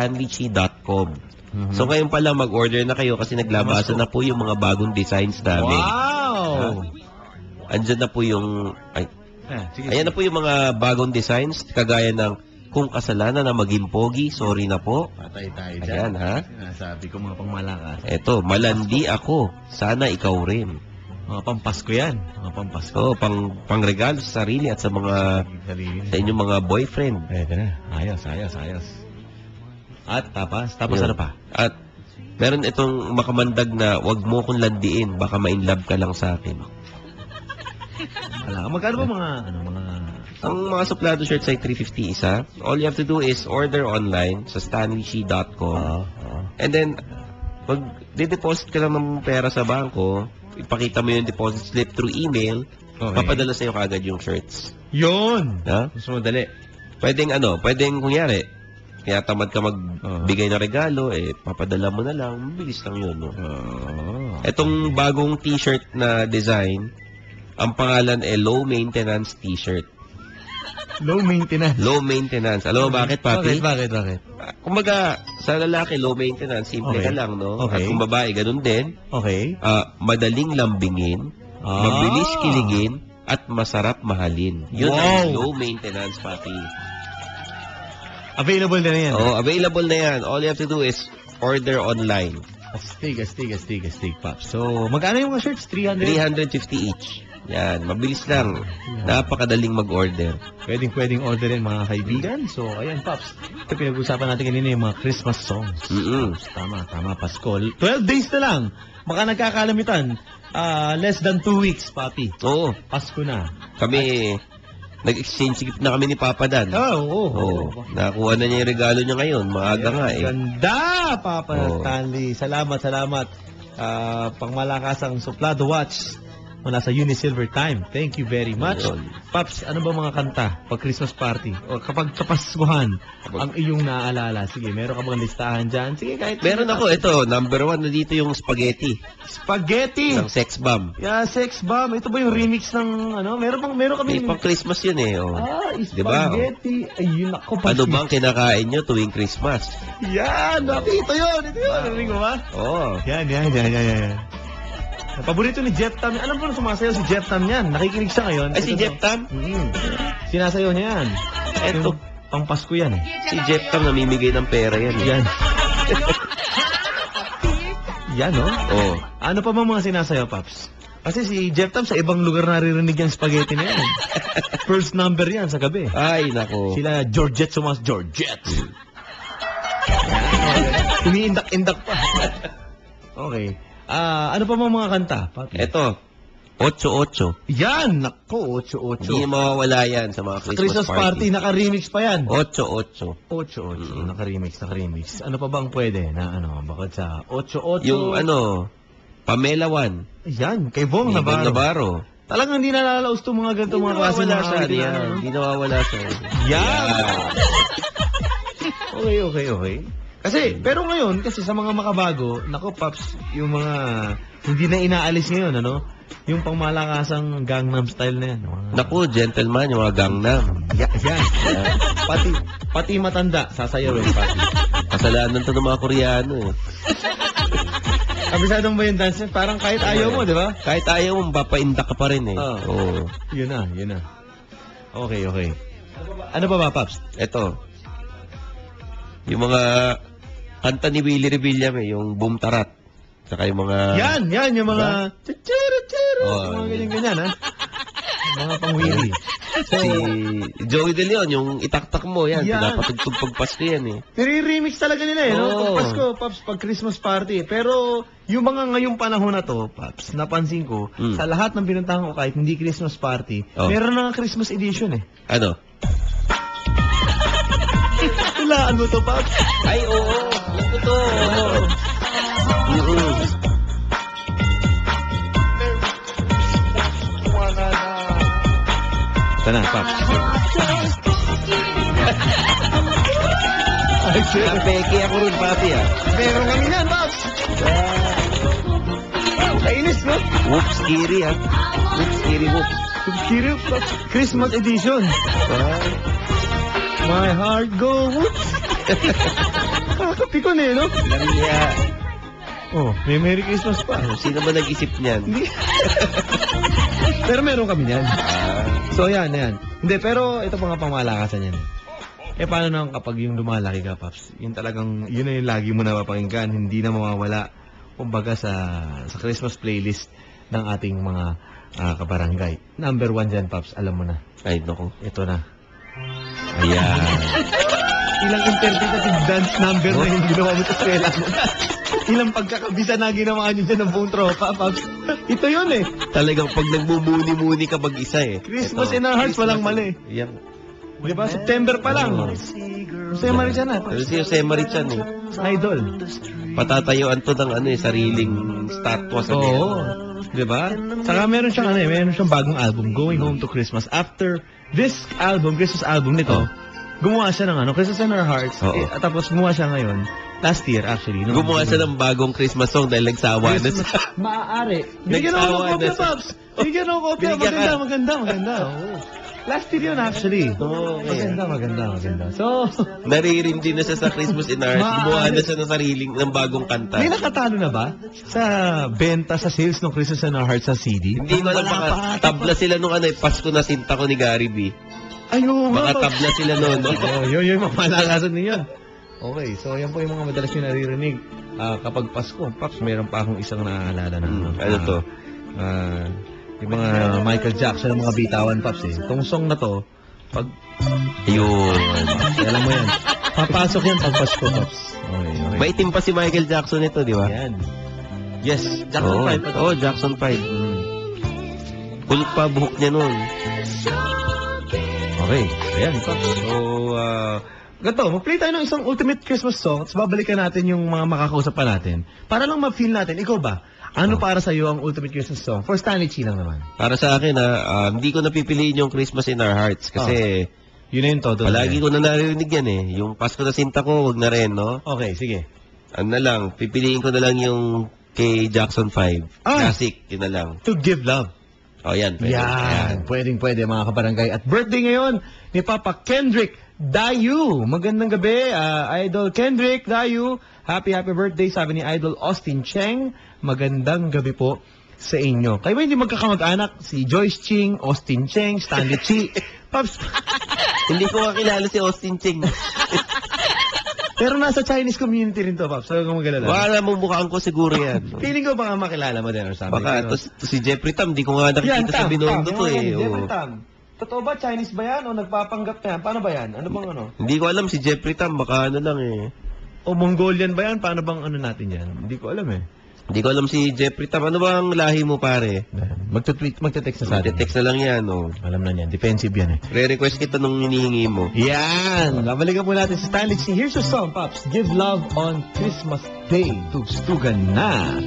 stanleychi.com. So ngayon pa lang mag-order na kayo kasi naglabasan na po yung mga bagong designs namin. Wow! Andyan na po yung... Sige, ayan na po yung mga bagong designs, kagaya ng kung kasalanan na maging pogi, sorry na po. Patay tayo dyan. Ayan, ha? Sinasabi ko mga pangmalakas. Eto, malandi ako. Sana ikaw rin. Mga pampasko yan. Mga pampasko. Oh, pangregalo sa sarili at sa mga sa inyong mga boyfriend. Ito na. Ayos. At tapos Yun. ano pa? At meron itong makamandag na wag mo kong landiin, baka ma-inlove ka lang sa akin. Magkano ba mga Ang mga suplado shirts ay $350 isa. All you have to do is order online sa stanleychi.com. And then, mag-deposit ka lang ng pera sa bangko, ipakita mo yung deposit slip through email, papadala sa'yo kagad yung shirts. Yun! Ha? Mas madali. Pwedeng kunyari, kaya tamad ka magbigay na regalo, papadala mo na lang, mabilis lang yun. No? Etong bagong t-shirt na design, ang pangalan ay Low Maintenance T-shirt. Low maintenance. Low maintenance. Alam mo bakit, Papi? Bakit? Kumbaga, sa lalaki, low maintenance, simple ka lang, no? Okay. At kung babae, ganun din. Okay. Madaling lambingin, mabilis kiligin, at masarap mahalin. Yun ang low maintenance, Papi. Available na yan. Available na yan. All you have to do is order online. Astig, Pops. So, magkano yung mga shirts? 300? $350 each. Yan, mabilis lang. Napakadaling mag-order. Pwedeng orderin mga kaibigan. So, ayan, Pops. Ito pinag-usapan natin kanina yung mga Christmas songs. Tama, Pasko. 12 days na lang. Baka nagkakalamitan. Less than 2 weeks, Papi. Oo. Pasko na. Kami, nag-exchange gift na kami ni Papa Dan. Oo. Nakuha na niya yung regalo niya ngayon. Maaga nga eh. Ganda, Papa Stanley. Salamat. Pangmalakasang suplado watch mula sa Unisilver Time. Thank you very much. Paps, ano ba mga kanta pag Christmas party? O kapag kapaskuhan, ang iyong naaalala? Sige, meron ka bang listahan dyan? Sige, kahit... Meron ako. Ito, number 1 na dito yung Spaghetti. Spaghetti! Ng Sex Bomb. Yeah, Sex Bomb. Ito ba yung remix ng ano? Meron kami... Pang Christmas yun eh. Spaghetti. Diba? Ayun ako. Ano bang kinakain nyo tuwing Christmas? Yan! Ito yun! Narinig mo ba? Oo. Yan. Paborito ni Jeff Tam. Alam mo na sumasayaw si Jeff Tam yan. Nakikinig siya ngayon. Ay, si Jeff Tam? Sinasayaw niya yan. Eto. Pang Pasko yan eh. Si Jeff Tam namimigay ng pera yan. Yan. Yan, no? Oo. Ano pa ba mga sinasayaw, Paps? Kasi si Jeff Tam sa ibang lugar naririnig yung spaghetti na yan. First number yan sa gabi. Ay, nako. Sila Georgette Georgette. Umiindak-indak pa. Okay. Ano pa mga kanta, Papi? Ito, 8-8. Yan! Nako, 8-8. Hindi mawawala yan sa mga Christmas party. Naka-remix pa yan. 8-8. 8-8. Naka-remix. Ano pa bang pwede na bakit sa 8-8? Yung Pamela 1. Yan, kay Bong Navarro. Talagang hindi nalalaos itong mga ganito mga klase mga yan. Hindi nawawala siya. Yan! Okay. Pero ngayon, kasi sa mga makabago, nako, Paps, yung mga hindi na inaalis ngayon, yung pangmalakasang Gangnam Style na yan. Naku, gentleman, yung mga Gangnam. Yan. Pati matanda, sasayawin, Papi. Kasalanan to ng mga Koreano eh. Kabisadong ba yung dance? Parang kahit ayaw mo, di ba? Kahit ayaw mo, mapapaindak ka pa rin eh. Oo. Yun na. Okay. Ano pa ba, Paps? Ito. Yung mga kanta ni Willie Revilla yung Boom Tarat. Saka yung mga... Yan, yung mga... Yung mga ganyan, ha? Mga pang Willie. Si Joey De Leon, yung itaktak mo, yan. Pinapatugtog pag Pasko yan eh. Nire-remix talaga nila Pag Pasko, Paps, pag Christmas party. Pero yung mga ngayong panahon na to, Paps, napansin ko, sa lahat ng pinuntahan ko kahit hindi Christmas party, meron na nga Christmas edition eh. Ano? Hulaan mo to, Paps? Ay, oo. Alam ko to. Ito na, Paps. Ay, sir. Peke ako rin, Papi, ah. Meron kami yan, Paps. Kainis, no? Whoops, kiri, ah. Whoops, kiri, whoops. Whoops, kiri, Paps. Christmas edition. My heart go whoops. Pikon eh, no? Langya. Oh, may Merry Christmas pa. Sino ba nag-isip niyan? Pero meron kami niyan. Ah, So, yan. Hindi, pero ito pa nga pamalakasan yan. Paano naman kapag yung lumalaki ka, Paps? Yun talagang, yun na yung lagi mo na mapakinggan. Hindi na mawawala, kumbaga, sa Christmas playlist ng ating mga kabarangay. Number 1 dyan, Paps. Alam mo na. ay, naku. Ito na. Ayan. Ilang interpretative dance number na yung ginawa mo sa eskwela mo. Ilang pagkakabisa na ginawa nyo dyan ng buong tropa, Paps. Ito yun eh. Talagang pag nagbumuni-muni ka mag-isa eh. Christmas Ito. in our hearts, walang mali. Yan. Di ba? September pa lang. Jose Marichan na. Pero si Jose Marichan eh. Idol. Patatayuan to ng sariling statwa sa Oo. Di ba? Saka meron siyang bagong album, Going Home to Christmas. After this album, Christmas album nito, gumawa siya ng Christmas in Our Hearts. Oo. Tapos gumawa siya ngayon, last year actually. Gumawa siya ng bagong Christmas song dahil nagsawa na siya. Maaari. Bigyan ako ng kopya, Pops. Bigyan ako kopya. Binigyan ka. Maganda. Oo. Last year yun actually. Oo, okay. Maganda. So, Naririndi na siya sa Christmas in Ours. Gumawa na siya ng sariling, ng bagong kanta. may nakatalo na ba sa benta, sa sales ng Christmas in Our Hearts sa CD? Hindi ko alam, baka tabla sila nung Pasko na sinta ko ni Gary B. Ayun, Baka tabla sila noon, no? yun, mamalakasan niyo. Okay, so yan po yung mga madalas nyo naririnig. Kapag Pasko, Paps, meron pa akong isang naaalala na. Ano to? Yung mga Michael Jackson, mga bitawan, Paps eh. Itong song na to, pag, Ayun. alam mo yan, papasok yan pag Pasko, Paps. Okay. Maitim pa si Michael Jackson ito, di ba? Yan. Yes, Jackson 5 pa to. Oo, Jackson 5. Kulot pa buhok niya noon. Okay, ayan, Paps. So, ganito, mag-play tayo ng isang ultimate Christmas song, tapos babalikan natin yung mga makakausap pa natin. Para lang ma-feel natin, ikaw ba? Ano para sa iyo ang ultimate Christmas song? For Stanley Chi lang naman. Para sa akin, hindi ko napipiliin yung Christmas in Our Hearts kasi Yun na yung todo. palagi ko na naririnig yan eh. Yung Pasko na sinta ko, wag na rin, no? Okay, sige. Ano na lang, pipiliin ko na lang yung kay Jackson 5. Classic, yun na lang. To Give Love. O, yan. Pwede. Yan. Pwede mga kabarangay. At birthday ngayon ni Papa Kendrick Dayu. Magandang gabi, Idol Kendrick Dayu. Happy birthday, sabi ni Idol Austin Cheng. Magandang gabi po sa inyo. Kayo ba hindi magkakamag-anak? Si Joyce Ching, Austin Cheng, Stanley Chi. Pops, Hindi ko kakilala si Austin Ching. pero nasa Chinese community rin to, Pops. So, kung magalala. Baka namang mukhaan ko siguro yan. Feeling ko baka makilala mo din or something. Baka, si Jeffrey Tam, di ko nga nakikita sa Binondo to eh. Jeffrey Oo. Tam. Totoo ba? Chinese ba yan? O nagpapanggap na yan? Paano ba yan? Ano bang ano? Hindi ko alam si Jeffrey Tam, baka ano lang eh. O Mongolian ba yan? Paano bang ano natin yan? Hindi ko alam eh. Hindi ko alam si Jeffrey Tam. Ano bang lahi mo pare? Magte-tweet, magte-text na sa atin. Text na lang yan, oh. Alam na niyan. Defensive yan eh. Re-request kita nung hinihingi mo. Yan! Babalikan po natin si Stanley C. Here's your song, Pops. Give Love on Christmas Day. Tugstugan na!